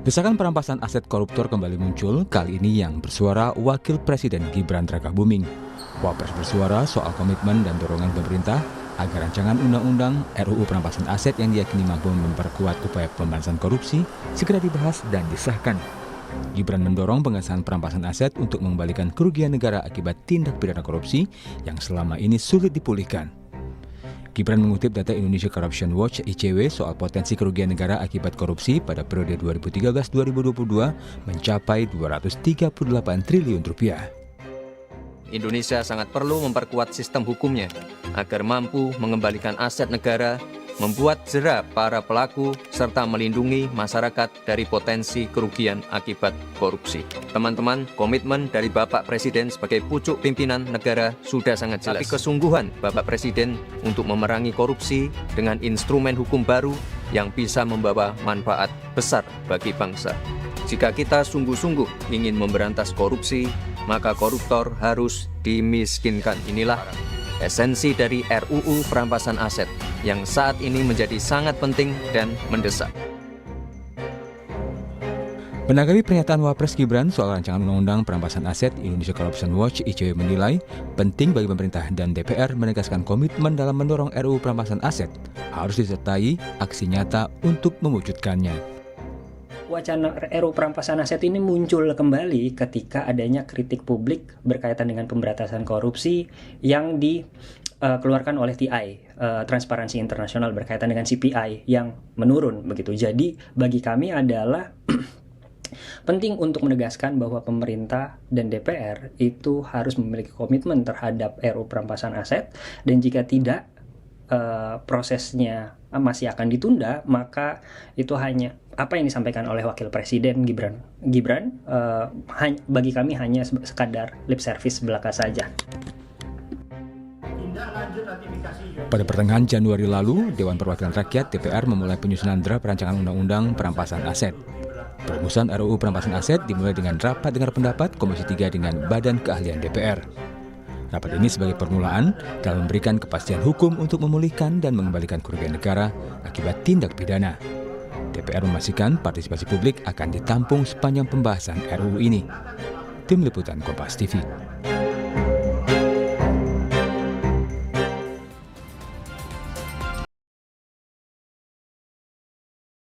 Desakan perampasan aset koruptor kembali muncul, kali ini yang bersuara Wakil Presiden Gibran Rakabuming. Wapres bersuara soal komitmen dan dorongan pemerintah agar rancangan undang-undang RUU perampasan aset yang diyakini mampu memperkuat upaya pemberantasan korupsi segera dibahas dan disahkan. Gibran mendorong pengesahan perampasan aset untuk mengembalikan kerugian negara akibat tindak pidana korupsi yang selama ini sulit dipulihkan. Gibran mengutip data Indonesia Corruption Watch (ICW) soal potensi kerugian negara akibat korupsi pada periode 2013-2022 mencapai 238 triliun rupiah. Indonesia sangat perlu memperkuat sistem hukumnya agar mampu mengembalikan aset negara, membuat jera para pelaku, serta melindungi masyarakat dari potensi kerugian akibat korupsi. Teman-teman, komitmen dari Bapak Presiden sebagai pucuk pimpinan negara sudah sangat jelas. Tapi kesungguhan Bapak Presiden untuk memerangi korupsi dengan instrumen hukum baru yang bisa membawa manfaat besar bagi bangsa. Jika kita sungguh-sungguh ingin memberantas korupsi, maka koruptor harus dimiskinkan. Inilah esensi dari RUU perampasan aset yang saat ini menjadi sangat penting dan mendesak. Menanggapi pernyataan Wapres Gibran soal rancangan undang-undang perampasan aset, Indonesia Corruption Watch (ICW) menilai penting bagi pemerintah dan DPR menegaskan komitmen dalam mendorong RUU perampasan aset harus disertai aksi nyata untuk mewujudkannya. Wacana RUU perampasan aset ini muncul kembali ketika adanya kritik publik berkaitan dengan pemberantasan korupsi yang dikeluarkan oleh TI, Transparansi Internasional, berkaitan dengan CPI yang menurun begitu. Jadi bagi kami adalah penting untuk menegaskan bahwa pemerintah dan DPR itu harus memiliki komitmen terhadap RUU perampasan aset, dan jika tidak prosesnya masih akan ditunda, maka itu hanya apa yang disampaikan oleh Wakil Presiden Gibran bagi kami hanya sekadar lip service belaka saja. Pada pertengahan Januari lalu, Dewan Perwakilan Rakyat (DPR) memulai penyusunan draft rancangan undang-undang perampasan aset. Perumusan RUU perampasan aset dimulai dengan rapat dengar pendapat Komisi 3 dengan Badan Keahlian DPR. Rapat ini sebagai permulaan dalam memberikan kepastian hukum untuk memulihkan dan mengembalikan kerugian negara akibat tindak pidana. DPR memastikan partisipasi publik akan ditampung sepanjang pembahasan RUU ini. Tim Liputan Kompas TV.